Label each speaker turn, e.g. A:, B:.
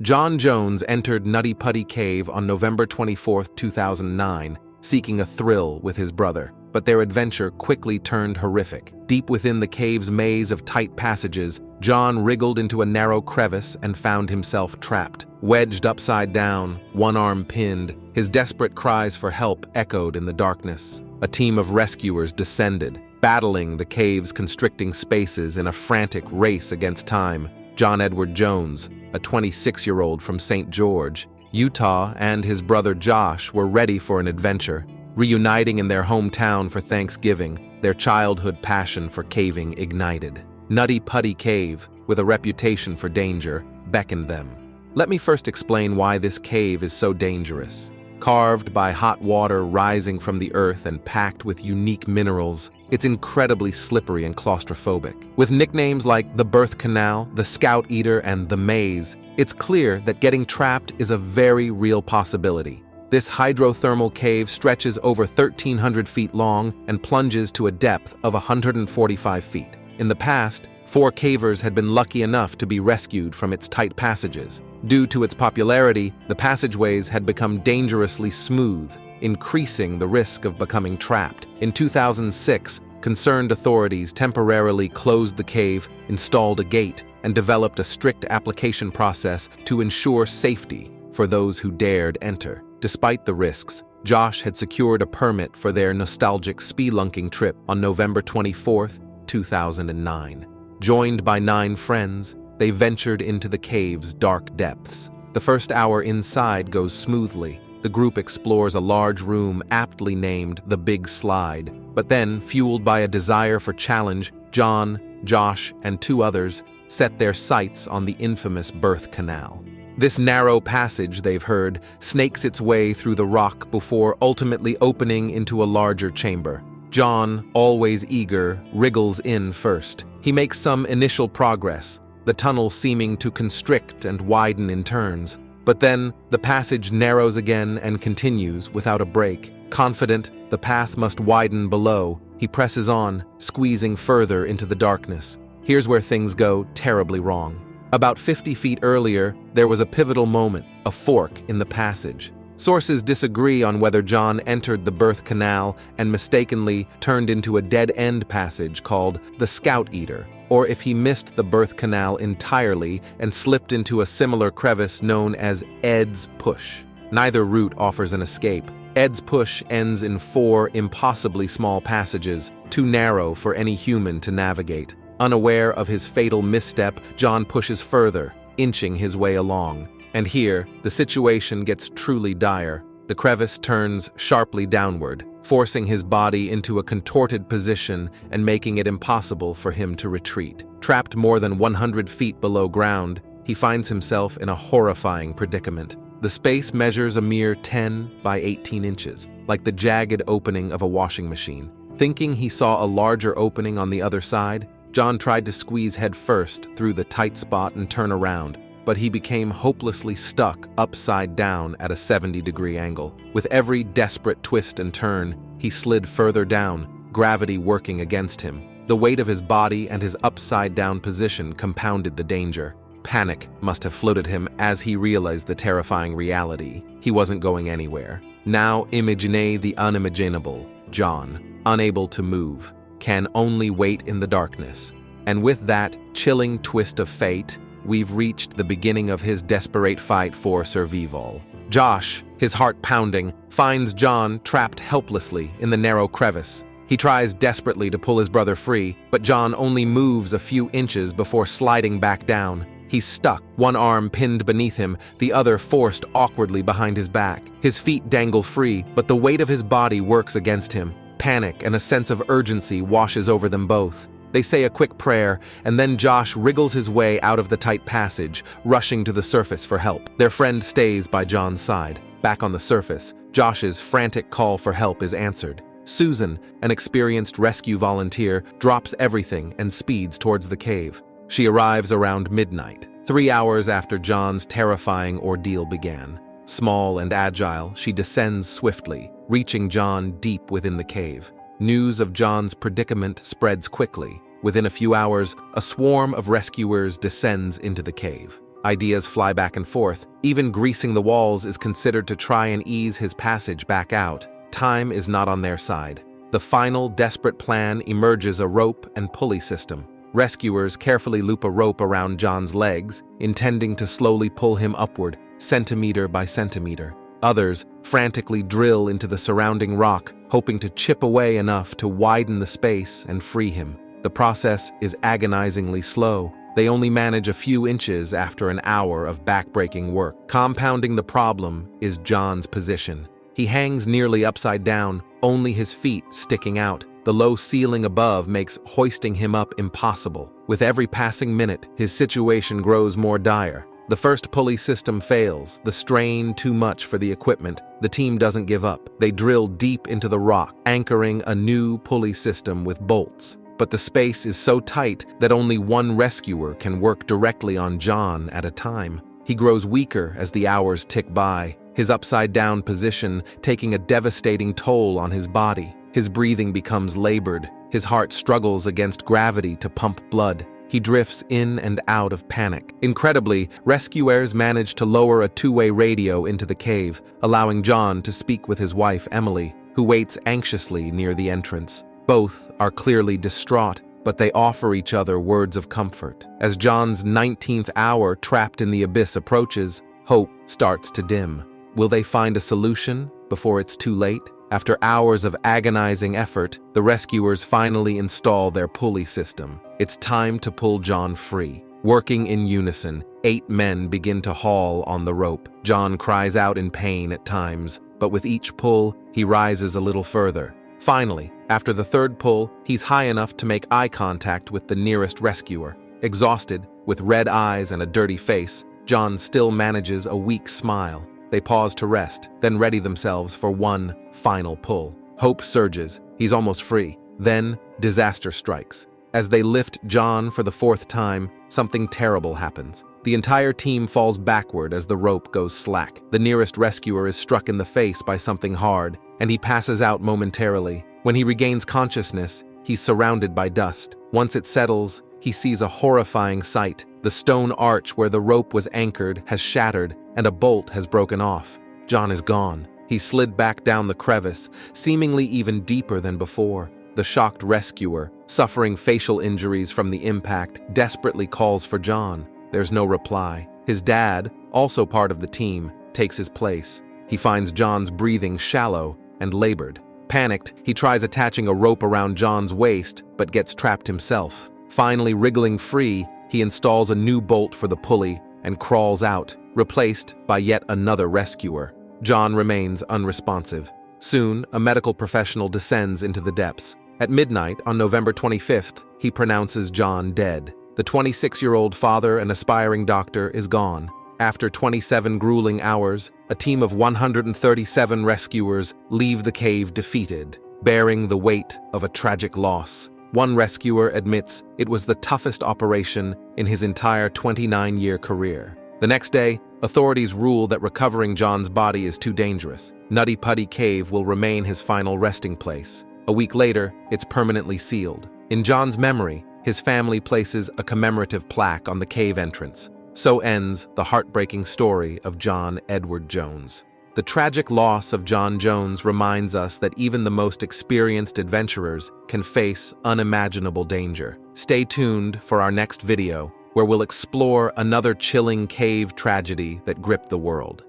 A: John Jones entered Nutty Putty Cave on November 24, 2009, seeking a thrill with his brother. But their adventure quickly turned horrific. Deep within the cave's maze of tight passages, John wriggled into a narrow crevice and found himself trapped. Wedged upside down, one arm pinned, his desperate cries for help echoed in the darkness. A team of rescuers descended, battling the cave's constricting spaces in a frantic race against time. John Edward Jones, a 26-year-old from St. George, Utah, and his brother Josh were ready for an adventure. Reuniting in their hometown for Thanksgiving, their childhood passion for caving ignited. Nutty Putty Cave, with a reputation for danger, beckoned them. Let me first explain why this cave is so dangerous. Carved by hot water rising from the earth and packed with unique minerals, it's incredibly slippery and claustrophobic. With nicknames like the Birth Canal, the Scout Eater, and the Maze, it's clear that getting trapped is a very real possibility. This hydrothermal cave stretches over 1,300 feet long and plunges to a depth of 145 feet. In the past, 4 cavers had been lucky enough to be rescued from its tight passages. Due to its popularity, the passageways had become dangerously smooth, increasing the risk of becoming trapped. In 2006, concerned authorities temporarily closed the cave, installed a gate, and developed a strict application process to ensure safety for those who dared enter. Despite the risks, Josh had secured a permit for their nostalgic spelunking trip on November 24, 2009. Joined by 9 friends, they ventured into the cave's dark depths. The first hour inside goes smoothly. The group explores a large room aptly named the Big Slide. But then, fueled by a desire for challenge, John, Josh, and 2 others set their sights on the infamous Birth Canal. This narrow passage, they've heard, snakes its way through the rock before ultimately opening into a larger chamber. John, always eager, wriggles in first. He makes some initial progress, the tunnel seeming to constrict and widen in turns. But then, the passage narrows again and continues without a break. Confident the path must widen below, he presses on, squeezing further into the darkness. Here's where things go terribly wrong. About 50 feet earlier, there was a pivotal moment, a fork in the passage. Sources disagree on whether John entered the Birth Canal and mistakenly turned into a dead-end passage called the Scout Eater, or if he missed the Birth Canal entirely and slipped into a similar crevice known as Ed's Push. Neither route offers an escape. Ed's Push ends in 4 impossibly small passages, too narrow for any human to navigate. Unaware of his fatal misstep, John pushes further, inching his way along. And here, the situation gets truly dire. The crevice turns sharply downward, forcing his body into a contorted position and making it impossible for him to retreat. Trapped more than 100 feet below ground, he finds himself in a horrifying predicament. The space measures a mere 10 by 18 inches, like the jagged opening of a washing machine. Thinking he saw a larger opening on the other side, John tried to squeeze headfirst through the tight spot and turn around, but he became hopelessly stuck upside down at a 70-degree angle. With every desperate twist and turn, he slid further down, gravity working against him. The weight of his body and his upside-down position compounded the danger. Panic must have flooded him as he realized the terrifying reality. He wasn't going anywhere. Now imagine the unimaginable. John, unable to move, can only wait in the darkness. And with that chilling twist of fate, we've reached the beginning of his desperate fight for survival. Josh, his heart pounding, finds John trapped helplessly in the narrow crevice. He tries desperately to pull his brother free, but John only moves a few inches before sliding back down. He's stuck, one arm pinned beneath him, the other forced awkwardly behind his back. His feet dangle free, but the weight of his body works against him. Panic and a sense of urgency washes over them both. They say a quick prayer, and then Josh wriggles his way out of the tight passage, rushing to the surface for help. Their friend stays by John's side. Back on the surface, Josh's frantic call for help is answered. Susan, an experienced rescue volunteer, drops everything and speeds towards the cave. She arrives around midnight, 3 hours after John's terrifying ordeal began. Small and agile, she descends swiftly, reaching John deep within the cave. News of John's predicament spreads quickly. Within a few hours, a swarm of rescuers descends into the cave. Ideas fly back and forth. Even greasing the walls is considered to try and ease his passage back out. Time is not on their side. The final, desperate plan emerges: a rope and pulley system. Rescuers carefully loop a rope around John's legs, intending to slowly pull him upward, centimeter by centimeter. Others frantically drill into the surrounding rock, hoping to chip away enough to widen the space and free him. The process is agonizingly slow. They only manage a few inches after an hour of backbreaking work. Compounding the problem is John's position. He hangs nearly upside down, only his feet sticking out. The low ceiling above makes hoisting him up impossible. With every passing minute, his situation grows more dire. The first pulley system fails, the strain too much for the equipment. The team doesn't give up. They drill deep into the rock, anchoring a new pulley system with bolts. But the space is so tight that only one rescuer can work directly on John at a time. He grows weaker as the hours tick by, his upside-down position taking a devastating toll on his body. His breathing becomes labored. His heart struggles against gravity to pump blood. He drifts in and out of panic. Incredibly, rescuers manage to lower a two-way radio into the cave, allowing John to speak with his wife, Emily, who waits anxiously near the entrance. Both are clearly distraught, but they offer each other words of comfort. As John's 19th hour trapped in the abyss approaches, hope starts to dim. Will they find a solution before it's too late? After hours of agonizing effort, the rescuers finally install their pulley system. It's time to pull John free. Working in unison, 8 men begin to haul on the rope. John cries out in pain at times, but with each pull, he rises a little further. Finally, after the third pull, he's high enough to make eye contact with the nearest rescuer. Exhausted, with red eyes and a dirty face, John still manages a weak smile. They pause to rest, then ready themselves for one final pull. Hope surges. He's almost free. Then, disaster strikes. As they lift John for the 4th time, something terrible happens. The entire team falls backward as the rope goes slack. The nearest rescuer is struck in the face by something hard, and he passes out momentarily. When he regains consciousness, he's surrounded by dust. Once it settles, he sees a horrifying sight. The stone arch where the rope was anchored has shattered, and a bolt has broken off. John is gone. He slid back down the crevice, seemingly even deeper than before. The shocked rescuer, suffering facial injuries from the impact, desperately calls for John. There's no reply. His dad, also part of the team, takes his place. He finds John's breathing shallow and labored. Panicked, he tries attaching a rope around John's waist, but gets trapped himself. Finally wriggling free, he installs a new bolt for the pulley and crawls out, replaced by yet another rescuer. John remains unresponsive. Soon, a medical professional descends into the depths. At midnight on November 25th, he pronounces John dead. The 26-year-old father and aspiring doctor is gone. After 27 grueling hours, a team of 137 rescuers leave the cave defeated, bearing the weight of a tragic loss. One rescuer admits it was the toughest operation in his entire 29-year career. The next day, authorities rule that recovering John's body is too dangerous. Nutty Putty Cave will remain his final resting place. A week later, it's permanently sealed. In John's memory, his family places a commemorative plaque on the cave entrance. So ends the heartbreaking story of John Edward Jones. The tragic loss of John Jones reminds us that even the most experienced adventurers can face unimaginable danger. Stay tuned for our next video, where we'll explore another chilling cave tragedy that gripped the world.